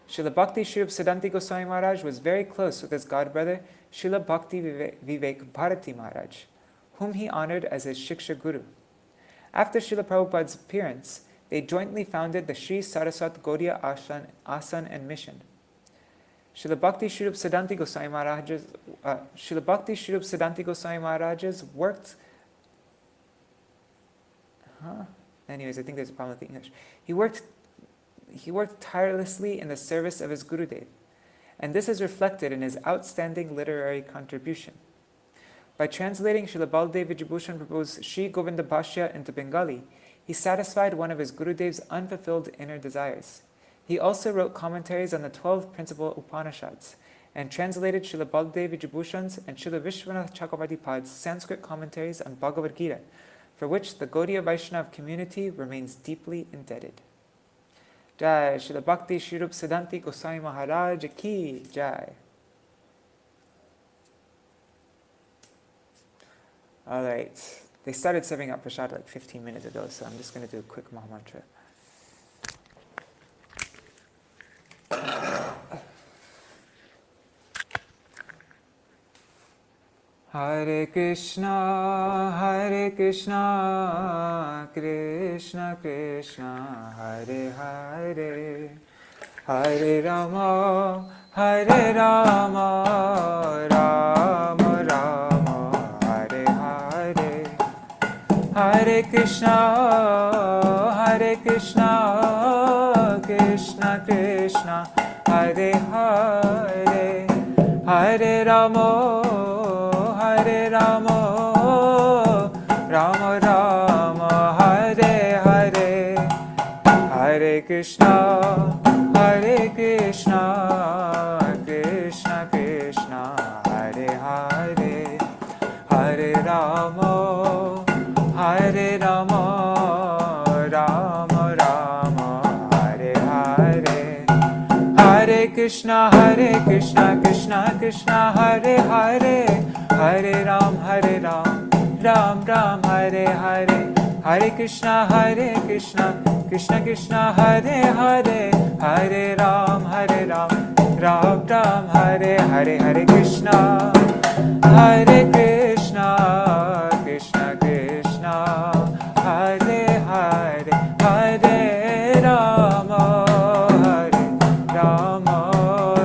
Srila Bhakti Śrīrūpa Siddhāntī Goswāmī Mahārāja was very close with his godbrother Srila Bhakti Vivek Bharati Mahārāja, whom he honored as his Shiksha Guru. After Srila Prabhupada's appearance, they jointly founded the Sri Saraswat Gaudiya Asan and Mission. Srila Bhakti Śrīrūpa Siddhāntī Goswāmī Mahārāja's worked. Anyways, I think there's a problem with the English. He worked tirelessly in the service of his Gurudev, and this is reflected in his outstanding literary contribution. By translating Srila Baldev Vijayabhushan Prabhu's Sri Govinda Bhashya into Bengali, he satisfied one of his Gurudev's unfulfilled inner desires. He also wrote commentaries on the 12 principal Upanishads, and translated Srila Baldev Vijayabhushan's and Srila Vishwanath Chakravarti Pad's Sanskrit commentaries on Bhagavad Gita, for which the Gaudiya Vaishnava community remains deeply indebted. Jai Srila Bhakti Śrīrūpa Siddhāntī Goswāmī Mahārāja ki Jai. All right. They started serving up prasad like 15 minutes ago, so I'm just going to do a quick Mahamantra. Hare Krishna, Krishna Krishna, Hare Hare, Hare Rama, Rama Rama, Hare Hare, Hare Krishna, Krishna Krishna, Rama, Hare Rama, Rama Rama, Hare Hare, Hare Krishna, Krishna Krishna, Hare Hare, Hare Rama, Rama Rama, Hare Hare, Hare Krishna, Krishna Krishna, Hare Hare, Hare Ram, Ram Ram, Hare Hare, Hare Krishna, Krishna Krishna, Hare Hare, Hare Ram, Ram Ram, Hare Hare, Hare Krishna, Krishna Krishna, Hare Hare, Hare Rama,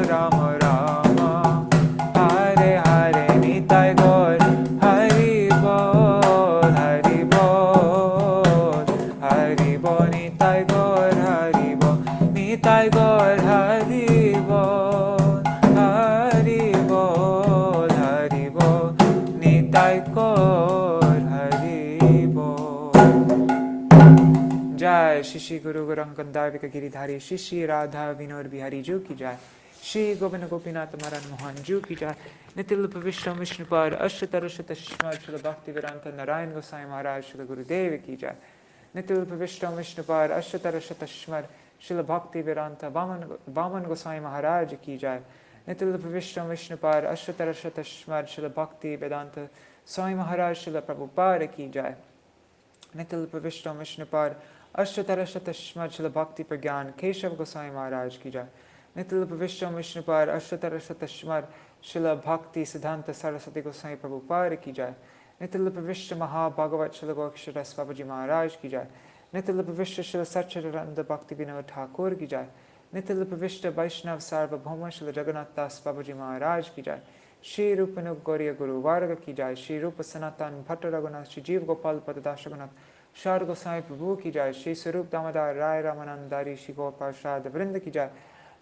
Rama Rama, Hare Hare, Nitai Gaur, Hari Bol, Hari Bol, Hari Bol, Nitai Gaur, Hari Bol, Nitai Gaur, Hari Bol, Hari Bol, Hari Bol, Nitai Gaur, Hari Bol. Jai Shri Guru Gauranga Giridhari Shri Radha Vinod Bihari Ju ki jai, Shri Govinda Gopinath Maran Mohan Ju ki jai, Nitilapa Vishnu Vishnupad Ashtatarashata Shmad Srila Bhakti Vedanta Narayan Goswāmī Mahārāja Srila Gurudev ki jai, Nitilapa Vishnu Vishnupad Ashtatarashata Shmad Srila Bhakti Vedanta Vaman Goswāmī Mahārāja ki jai, Nitilapa Vishnu Vishnupad Ashtatarashata Shmad Srila Bhakti Vedanta Swami Mahārāja Srila Prabhupada ki jai, Nitilapa Vishnu Vishnupad Ashtatarashata Shmad Srila Bhakti Pragyan Keshav Goswāmī Mahārāja ki jai, Nitilapa Vishnu Vishnupad Ashtatarashata Shmad Srila Bhakti Siddhāntī Saraswati Goswāmī Prabhupada ki jai, Nitilapa Vishnu Maha Bhagavat Srila Gokshara Babaji Maharaj ki jai, Nitilapa Vishnu Srila Satchidananda Bhakti Vinod Thakur ki jai, Nitilapa Vishnu Vaishnav Sarvabhauma Srila Jagannath Das Babaji Maharaj ki jai, Śrīrūpa Gauriya Guru Varga ki jai, Śrīrūpa Sanatan Bhatta Raghunath Shri Jeev Gopal Padadas Raghunath Shar Goswāmī Prabhu ki jai, Shri Swarup Damodar Rai Ramanandari Shri Gopal Shad Vrinda ki jai,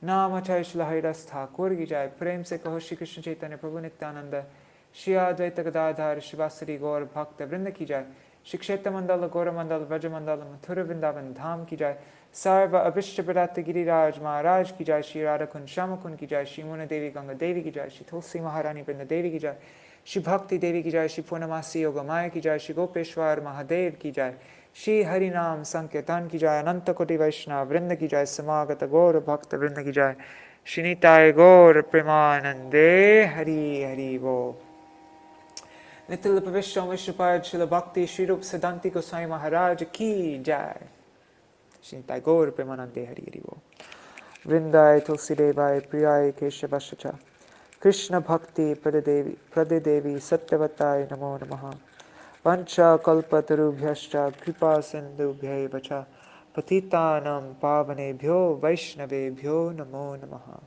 Namachay Shri Haridas Thakur ki jai, Prem se kaho Shri Krishna Chaitanya Prabhu Nityananda, Shri Advaita Gadadhar Shri Vasari Gaur Bhakta Vrinda ki jai, Shri Kshetra Mandala Gaura Mandala Vraja Mandala Mathura Vrindavan Dham ki jai, Sarva Abhishta Bharata Giriraj Maharaj ki jai, Shri Radhakund Shamakund ki jai, Shri Muna Devi Ganga Devi ki jai, Shri Tulsi Maharani Vrinda Devi ki jai, Shri Bhakti Devi ki jai, Shri Purnamasi Yogamaya ki jai, Shri Gopeshwar Mahadev ki jai, Shri Harinam Sankirtan ki jai, Ananta Koti Vaishnava Vrinda ki jai, Samagata Gaura Bhakta Vrinda ki jai, Shri Nitai Gaur Premanande Hari Hari Bo. Nitilapa Vishnu Vishnupad Srila Bhakti Śrīrūpa Siddhāntī Goswāmī Mahārāja ki jai, Shri Nitai Gaur Premanande Hari Hari Bo. Vrindai Tulsi Devai Priyai Keshavashacha Krishna Bhakti Pradadevi Satyavatai Namo Namaha Vancha Kalpatarubhyascha Kripa Sindhubhyai Vacha Patitanam Pavanebhyo Vaishnavebhyo Namo Namaha.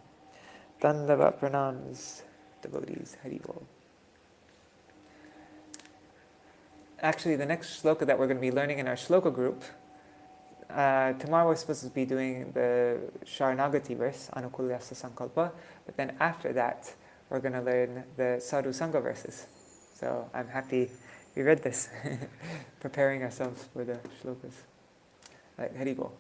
Dandava pranams, devotees, Hari Bol. Actually, the next shloka that we're going to be learning in our shloka group, tomorrow we're supposed to be doing the Sharanagati verse, Anukulyasa Sankalpa, but then after that, we're going to learn the Sādhu-saṅga verses. So I'm happy we read this, preparing ourselves for the shlokas. Hari Bol.